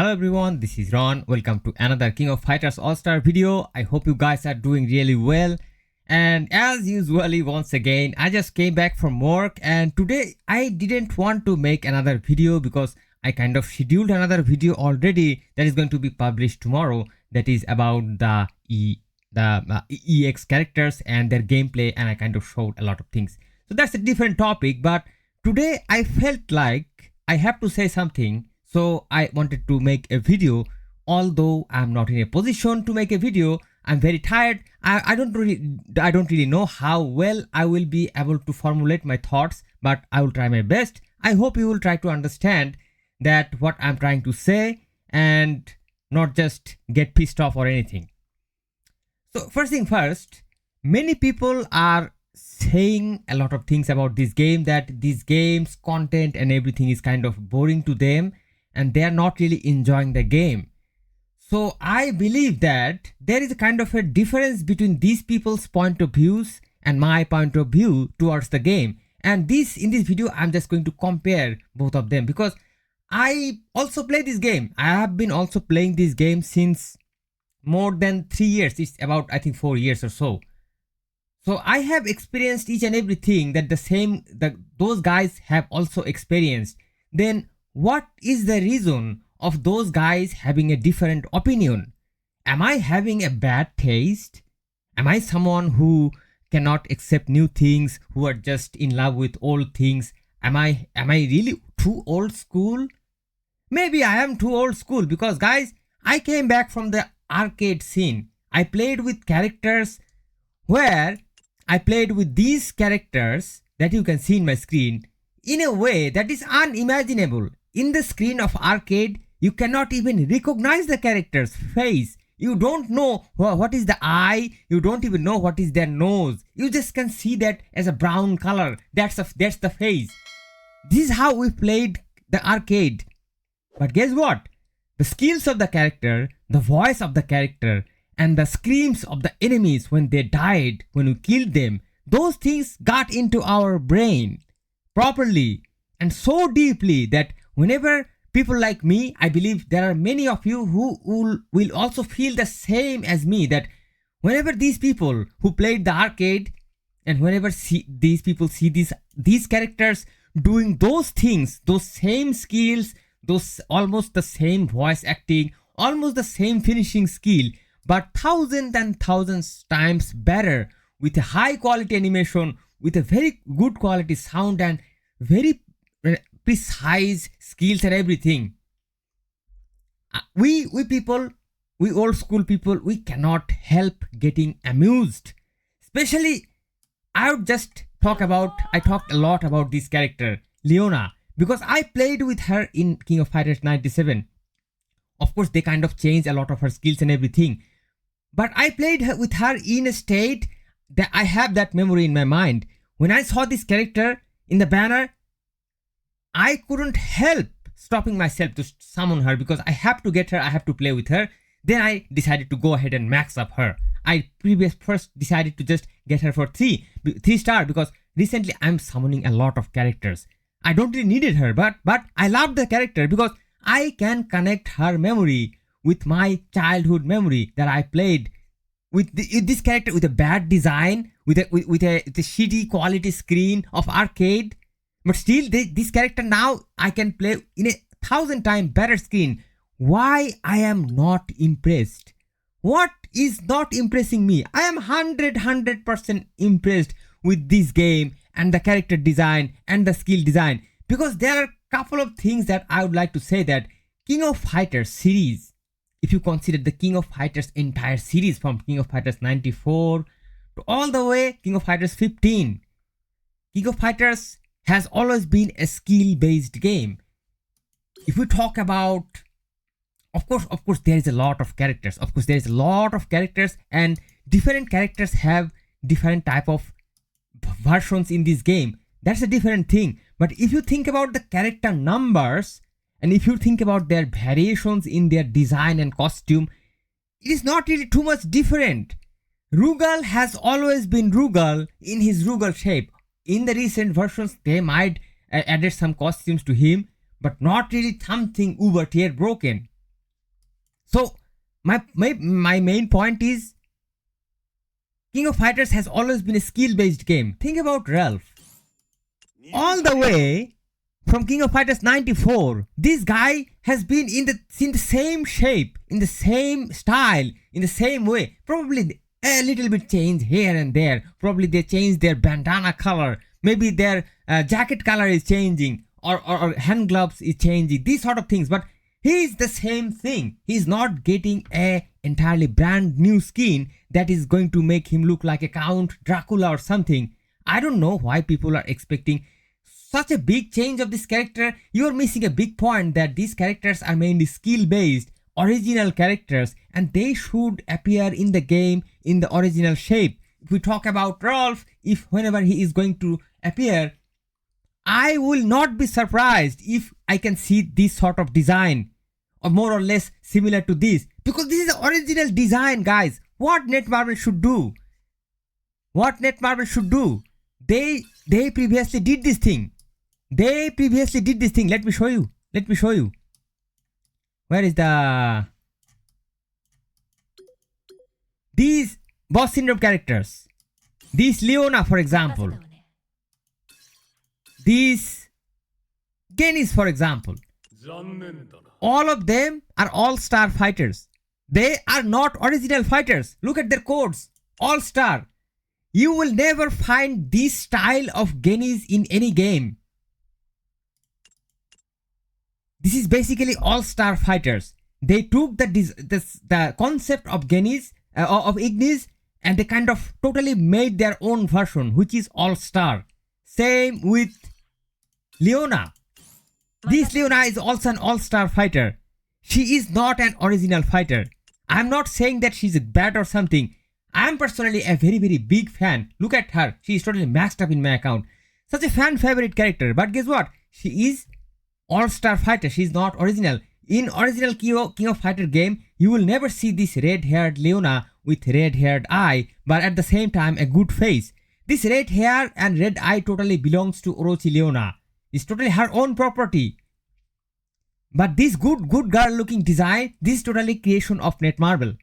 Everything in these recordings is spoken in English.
Hello everyone, this is Ron. Welcome to another King of Fighters All-Star video. I hope you guys are doing really well. And as usually, once again, I just came back from work and today I didn't want to make another video because I kind of scheduled another video already that is going to be published tomorrow. That is about the EX characters and their gameplay, and I kind of showed a lot of things. So that's a different topic, but today I felt like I have to say something. So I wanted to make a video, although I'm not in a position to make a video. I'm very tired. I don't really know how well I will be able to formulate my thoughts, but I will try my best. I hope you will try to understand that what I'm trying to say and not just get pissed off or anything. So first thing first, many people are saying a lot of things about this game, that this game's content and everything is kind of boring to them and they are not really enjoying the game. So I believe that there is a kind of a difference between these people's point of views and my point of view towards the game. And in this video, I'm just going to compare both of them because I also play this game. I have been also playing this game since more than 3 years. It's about, I think, 4 years or so. So I have experienced each and everything that those guys have also experienced. Then what is the reason of those guys having a different opinion? Am I having a bad taste? Am I someone who cannot accept new things, who are just in love with old things? Am I really too old school? Maybe I am too old school because, guys, I came back from the arcade scene. I played with characters where I played with these characters that you can see in my screen in a way that is unimaginable. In the screen of arcade, you cannot even recognize the character's face. You don't know what is the eye. You don't even know what is their nose. You just can see that as a brown color. That's the face. This is how we played the arcade. But guess what? The skills of the character, the voice of the character, and the screams of the enemies when they died, when we killed them, those things got into our brain properly and so deeply that whenever people like me, I believe there are many of you who will also feel the same as me, that whenever these people who played the arcade and whenever these people see these characters doing those things, those same skills, those almost the same voice acting, almost the same finishing skill, but thousands and thousands times better, with a high quality animation, with a very good quality sound and very precise skills and everything. We people, we old school people, we cannot help getting amused. Especially, I talked a lot about this character, Leona, because I played with her in King of Fighters 97. Of course, they kind of changed a lot of her skills and everything. But I played with her in a state that I have that memory in my mind. When I saw this character in the banner, I couldn't help stopping myself to summon her because I have to get her, I have to play with her. Then I decided to go ahead and max up her. I first decided to just get her for 3 star because recently I'm summoning a lot of characters. I don't really needed her, but I love the character because I can connect her memory with my childhood memory that I played with this character with a bad design, with a shitty quality screen of arcade. But still, this character now I can play in 1,000 times better screen. Why I am not impressed? What is not impressing me? I am 100% impressed with this game and the character design and the skill design. Because there are a couple of things that I would like to say that King of Fighters series, if you consider the King of Fighters entire series from King of Fighters 94 to all the way King of Fighters 15, King of Fighters has always been a skill-based game. If we talk about, of course, there is a lot of characters. Of course, there is a lot of characters, and different characters have different type of versions in this game. That's a different thing. But if you think about the character numbers, and if you think about their variations in their design and costume, it is not really too much different. Rugal has always been Rugal in his Rugal shape. In the recent versions, they might added some costumes to him, but not really something uber tier broken. So my main point is King of Fighters has always been a skill-based game. Think about Ralph. All the way from King of Fighters 94, this guy has been in the same shape, in the same style, in the same way. Probably a little bit change here and there. Probably they changed their bandana color. Maybe their jacket color is changing, or hand gloves is changing. These sort of things. But he is the same thing. He's not getting a entirely brand new skin that is going to make him look like a Count Dracula or something. I don't know why people are expecting such a big change of this character. You're missing a big point, that these characters are mainly skill based, original characters, and they should appear in the game in the original shape. If we talk about Rolf, if whenever he is going to appear, I will not be surprised if I can see this sort of design, or more or less similar to this, because this is the original design, guys. What Netmarble should do, they previously did this thing. Let me show you. Where is these boss syndrome characters? This Leona, for example. These Genis, for example. All of them are all-star fighters. They are not original fighters. Look at their codes. All-star. You will never find this style of Genis in any game. This is basically all-star fighters. They took the concept of Genis, of Ignis, and they kind of totally made their own version, which is all-star. Same with Leona. This Leona is also an all-star fighter. She is not an original fighter. I'm not saying that she's bad or something. I'm personally a very, very big fan. Look at her. She is totally maxed up in my account. Such a fan favorite character. But guess what? She is all-star fighter. She is not original. In original King of Fighter game, you will never see this red-haired Leona with red-haired eye, but at the same time a good face. This red hair and red eye totally belongs to Orochi Leona. It's totally her own property. But this good girl looking design, this is totally creation of Netmarble.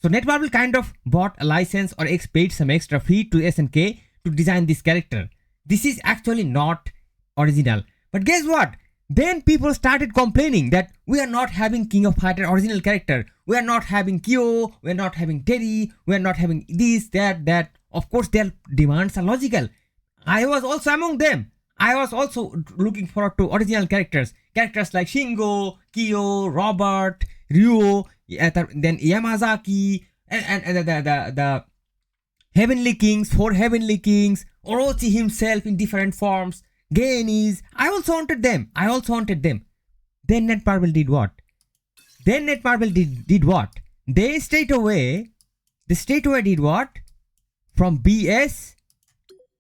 So Netmarble kind of bought a license or paid some extra fee to SNK to design this character. This is actually not original. But guess what? Then people started complaining that we are not having King of Fighter original character. We are not having Kyo, we are not having Terry, we are not having this, that. Of course their demands are logical. I was also among them. I was also looking forward to original characters. Characters like Shingo, Kyo, Robert, Ryo, then Yamazaki, and the Heavenly Kings, 4 Heavenly Kings, Orochi himself in different forms, Genis. I also wanted them. Then Netmarble did what? They straight away did what? From BS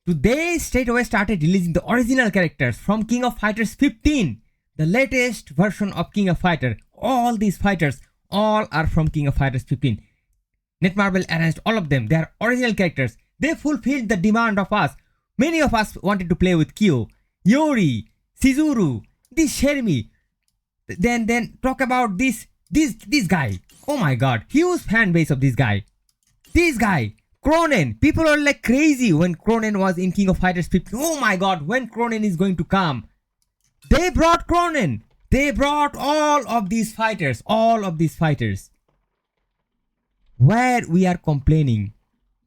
to they straight away started releasing the original characters from King of Fighters 15, the latest version of King of Fighter. All these fighters, all are from King of Fighters 15. Netmarble arranged all of them. They are original characters. They fulfilled the demand of us. Many of us wanted to play with Kyo, Yori, Shizuru, this Shermi. Then talk about this guy. Oh my god, huge fan base of this guy. This guy, Cronen. People were like crazy when Cronen was in King of Fighters 15. Oh my god, when Cronen is going to come? They brought Cronen. They brought all of these fighters. Where we are complaining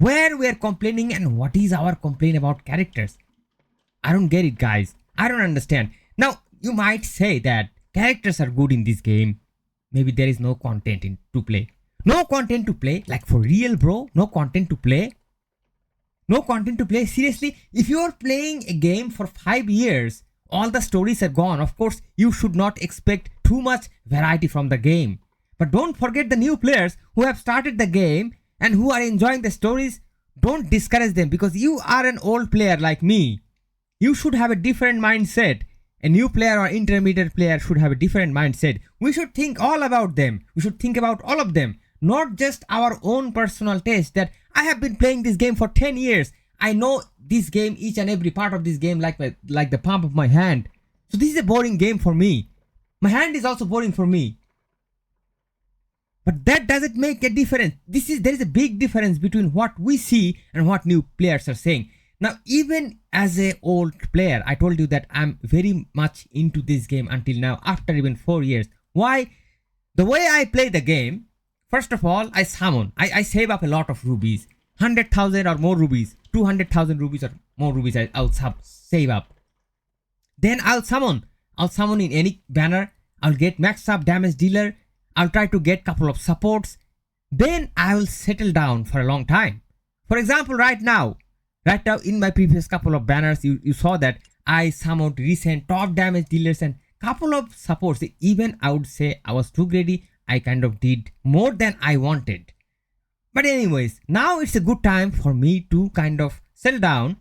and what is our complaint about characters? I don't get it, guys. I don't understand. Now, you might say that characters are good in this game. Maybe there is no content to play. No content to play? Like for real, bro? No content to play? Seriously? If you are playing a game for 5 years, all the stories are gone. Of course, you should not expect too much variety from the game. But don't forget the new players who have started the game and who are enjoying the stories. Don't discourage them, because you are an old player like me. You should have a different mindset. A new player or intermediate player should have a different mindset. We should think all about them. We should think about all of them. Not just our own personal taste, that I have been playing this game for 10 years. I know this game, each and every part of this game like the palm of my hand. So this is a boring game for me. My hand is also boring for me. But that doesn't make a difference. There is a big difference between what we see and what new players are saying. Now, even as a old player, I told you that I'm very much into this game until now, after even 4 years. Why? The way I play the game, first of all, I summon. I save up a lot of rubies. 100,000 or more rubies. 200,000 rubies or more rubies I'll save up. Then I'll summon. I'll summon in any banner. I'll get max up damage dealer. I'll try to get couple of supports. Then I will settle down for a long time. For example, right now in my previous couple of banners, you saw that I summoned recent top damage dealers and couple of supports. Even I would say I was too greedy. I kind of did more than I wanted. But anyways, now it's a good time for me to kind of settle down.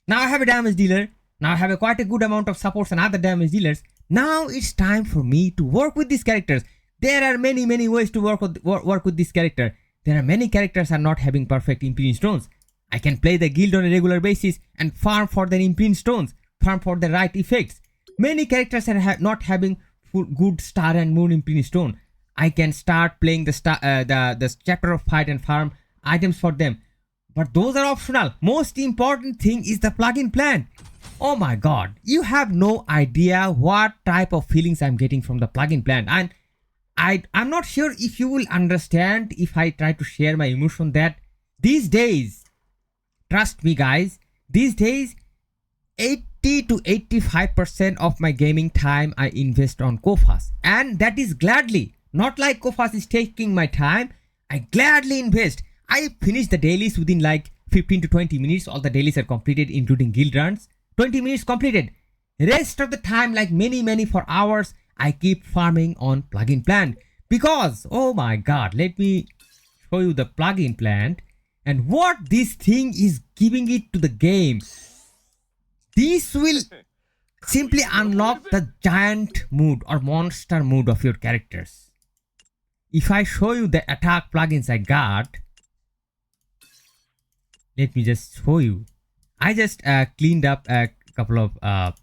Now I have a damage dealer. Now I have quite a good amount of supports and other damage dealers. Now it's time for me to work with these characters. There are many ways to work with this character. There are many characters are not having perfect imprint stones. I can play the guild on a regular basis and farm for their imprint stones, farm for the right effects. Many characters are not having good star and moon imprint stone. I can start playing the chapter of fight and farm items for them. But those are optional. Most important thing is the plugin plan. Oh my god, you have no idea what type of feelings I'm getting from the plugin plan. And I'm not sure if you will understand if I try to share my emotion that these days, trust me guys, these days 80 to 85% of my gaming time I invest on kofas, and that is gladly. Not like kofas is taking my time. I gladly invest. I finish the dailies within like 15 to 20 minutes. All the dailies are completed including guild runs. 20 minutes completed. Rest of the time, like many for hours, I keep farming on plugin plant. Because, oh my god, let me show you the plugin plant and what this thing is giving it to the game. This will simply unlock the giant mood or monster mood of your characters. If I show you the attack plugins I got, let me just show you. I just cleaned up a couple of let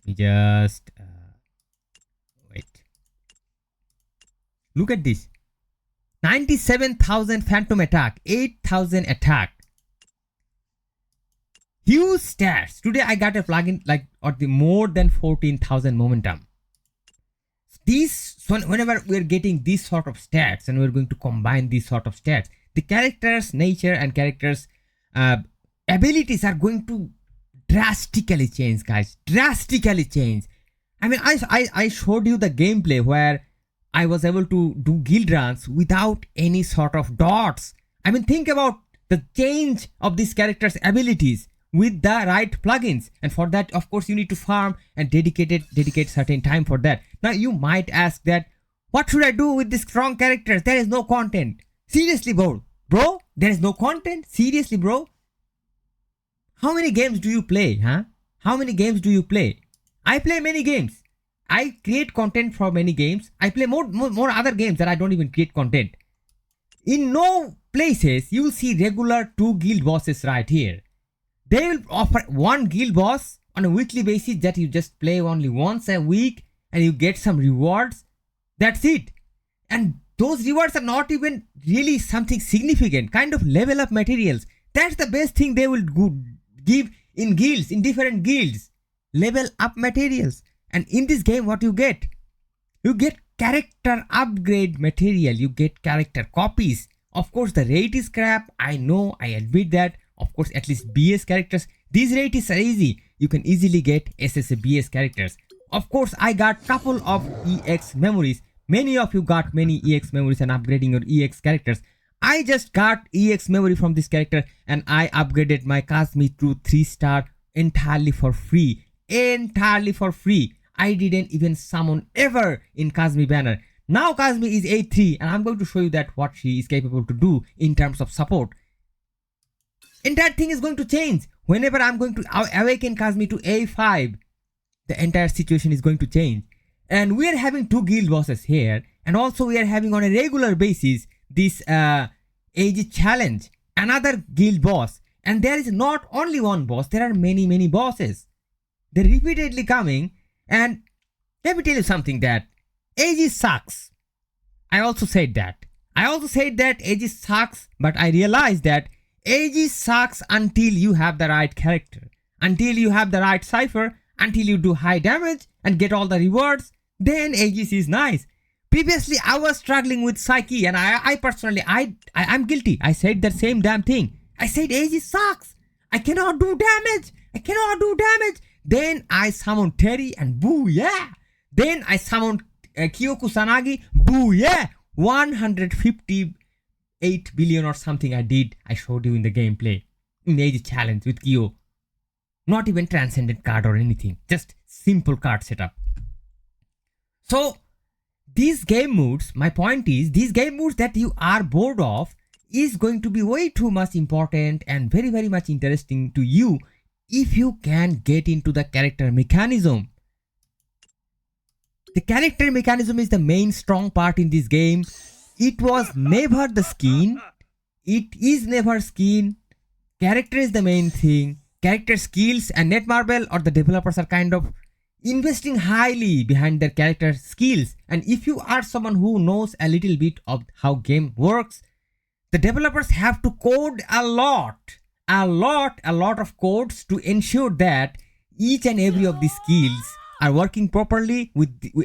me just wait. Look at this. 97,000 phantom attack, 8,000 attack. Huge stats. Today I got a plugin like or the more than 14,000 momentum. So whenever we're getting these sort of stats and we're going to combine these sort of stats, the character's nature and character's abilities are going to drastically change, guys. Drastically change. I mean, I showed you the gameplay where I was able to do guild runs without any sort of dots. I mean, think about the change of this character's abilities with the right plugins, and for that of course you need to farm and dedicate certain time for that. Now you might ask that what should I do with these strong characters? There is no content. Seriously bro, there is no content? Seriously bro? How many games do you play, huh? How many games do you play? I play many games. I create content for many games. I play more other games that I don't even create content. In no places you will see regular 2 guild bosses right here. They will offer 1 guild boss on a weekly basis that you just play only once a week and you get some rewards. That's it. And those rewards are not even really something significant, kind of level up materials. That's the best thing they will give in guilds, in different guilds. Level up materials. And in this game what you get? You get character upgrade material. You get character copies. Of course the rate is crap. I know, I admit that. Of course, at least BS characters, these rates are easy. You can easily get SSA BS characters. Of course, I got couple of EX memories. Many of you got many EX memories and upgrading your EX characters. I just got EX memory from this character and I upgraded my Kazmi to 3-star entirely for free. Entirely for free. I didn't even summon ever in Kazmi banner. Now Kazmi is A3 and I'm going to show you that what she is capable to do in terms of support. Entire thing is going to change. Whenever I'm going to awaken Kazmi to A5, the entire situation is going to change. And we are having 2 guild bosses here, and also we are having on a regular basis this age challenge, another guild boss. And there is not only one boss, there are many bosses. They're repeatedly coming, and let me tell you something that age sucks. I also said that. I also said that AG sucks, but I realized that AG sucks until you have the right character, until you have the right cipher, until you do high damage and get all the rewards, then AG is nice. Previously, I was struggling with Psyche, and I personally, I'm guilty. I said that same damn thing. I said AG sucks. I cannot do damage. I cannot do damage. Then I summoned Terry and boo, yeah. Then I summoned Kyoku Sanagi, boo, yeah. 158 billion or something I did. I showed you in the gameplay. In AG challenge with Kyo. Not even transcendent card or anything. Just simple card setup. So, these game modes, my point is, these game modes that you are bored of is going to be way too much important and very, very much interesting to you if you can get into the character mechanism. The character mechanism is the main strong part in this game. It was never the skin. It is never skin. Character is the main thing. Character skills and Netmarble or the developers are kind of investing highly behind their character skills. And if you are someone who knows a little bit of how game works, the developers have to code a lot of codes to ensure that each and every of these skills are working properly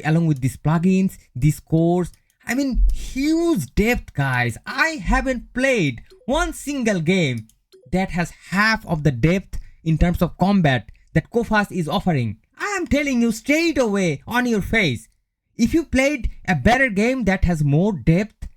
along with these plugins, these cores. I mean, huge depth, guys. I haven't played one single game that has half of the depth in terms of combat that Kofas is offering. I am telling you straight away on your face. If you played a better game that has more depth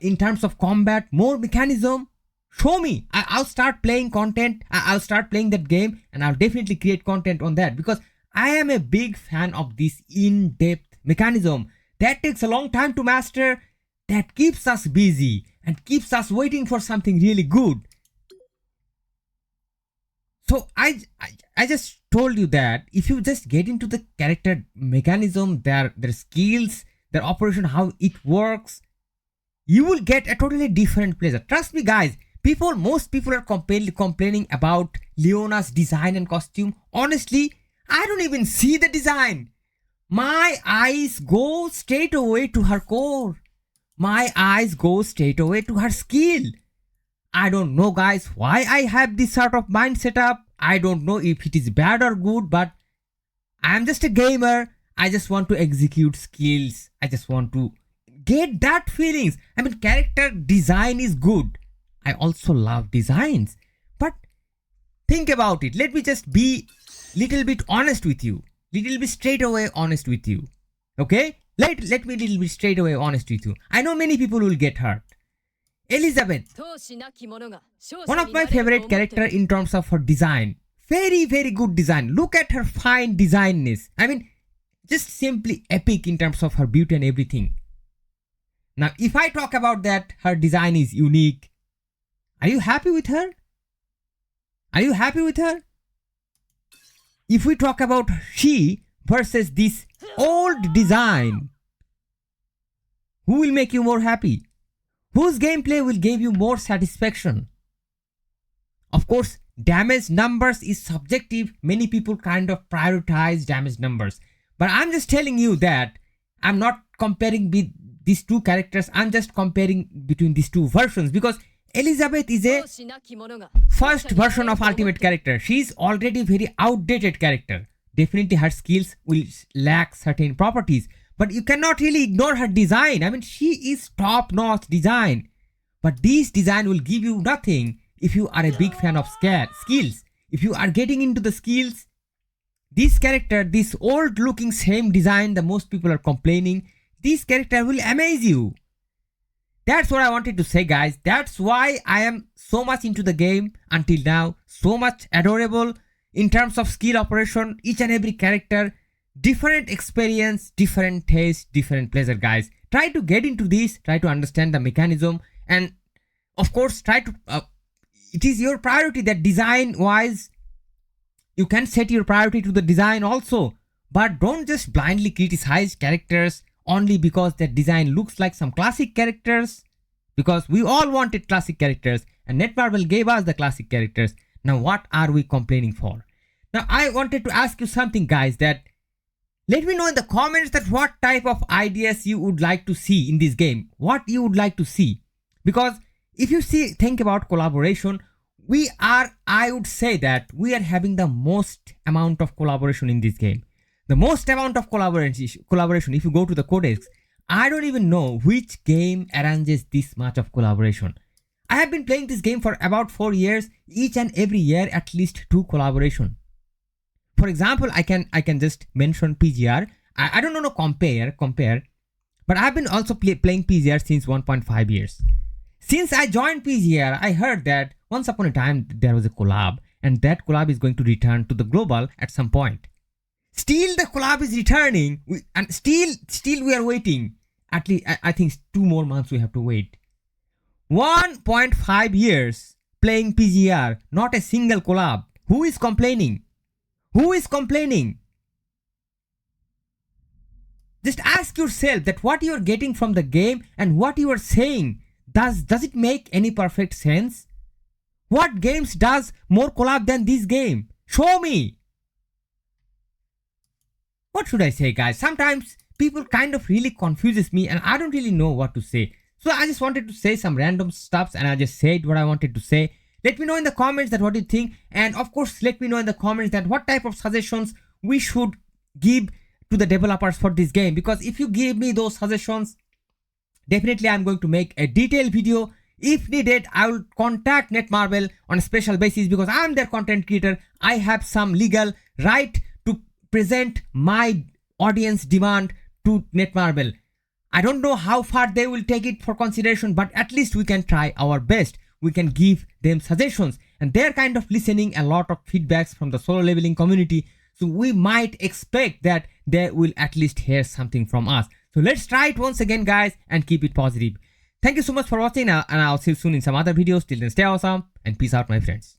in terms of combat, more mechanism, show me. I'll start playing content. I'll start playing that game and I'll definitely create content on that because I am a big fan of this in-depth mechanism. That takes a long time to master. That keeps us busy and keeps us waiting for something really good. So I just told you that if you just get into the character mechanism, their skills, their operation, how it works, you will get a totally different pleasure. Trust me, guys. Most people are complaining about Leona's design and costume. Honestly, I don't even see the design. My eyes go straight away to her core. My eyes go straight away to her skill. I don't know, guys, why I have this sort of mind setup. I don't know if it is bad or good, but I'm just a gamer. I just want to execute skills. I just want to get that feelings. I mean, character design is good. I also love designs. But think about it. Let me just be little bit honest with you. Little bit straight away honest with you. Okay? Let me little bit straight away honest with you. I know many people will get hurt. Elizabeth, one of my favorite character in terms of her design. Very, very good design. Look at her fine designness. I mean, just simply epic in terms of her beauty and everything. Now, if I talk about that, her design is unique. Are you happy with her? Are you happy with her? If we talk about she versus this old design, who will make you more happy? Whose gameplay will give you more satisfaction? Of course, damage numbers is subjective. Many people kind of prioritize damage numbers. But I'm just telling you that I'm not comparing these two characters. I'm just comparing between these two versions because Elizabeth is a first version of ultimate character. She's already very outdated character. Definitely her skills will lack certain properties. But you cannot really ignore her design. I mean, she is top-notch design. But this design will give you nothing if you are a big fan of skills. If you are getting into the skills, this character, this old-looking same design that most people are complaining, this character will amaze you. That's what I wanted to say, guys. That's why I am so much into the game until now. So much adorable in terms of skill operation, each and every character. Different experience, different taste, different pleasure, guys. Try to get into this, try to understand the mechanism, and of course try to it is your priority that design wise you can set your priority to the design also, but don't just blindly criticize characters only because their design looks like some classic characters, because we all wanted classic characters and Netmarble gave us the classic characters. Now what are we complaining for? Now I wanted to ask you something, guys, that Let me know in the comments that what type of ideas you would like to see in this game. What you would like to see. Because if you think about collaboration, I would say that we are having the most amount of collaboration in this game. The most amount of collaboration, if you go to the codex, I don't even know which game arranges this much of collaboration. I have been playing this game for about 4 years, each and every year at least 2 collaboration. For example, I can just mention PGR. I don't know compare, but I've been also playing PGR since 1.5 years. Since I joined PGR, I heard that once upon a time there was a collab, and that collab is going to return to the global at some point. Still the collab is returning, and still we are waiting. At least I think 2 more months we have to wait. 1.5 years playing PGR, not a single collab. Who is complaining? Who is complaining? Just ask yourself that what you are getting from the game and what you are saying, does it make any perfect sense? What games does more collab than this game? Show me! What should I say, guys? Sometimes people kind of really confuses me and I don't really know what to say. So I just wanted to say some random stuffs and I just said what I wanted to say. Let me know in the comments that what you think, and of course let me know in the comments that what type of suggestions we should give to the developers for this game, because if you give me those suggestions, definitely I'm going to make a detailed video. If needed, I will contact Netmarble on a special basis because I'm their content creator. I have some legal right to present my audience demand to Netmarble. I don't know how far they will take it for consideration, but at least we can try our best. We can give them suggestions, and they're kind of listening a lot of feedbacks from the solo leveling community. So we might expect that they will at least hear something from us. So let's try it once again, guys, and keep it positive. Thank you so much for watching, and I'll see you soon in some other videos. Till then, stay awesome and peace out, my friends.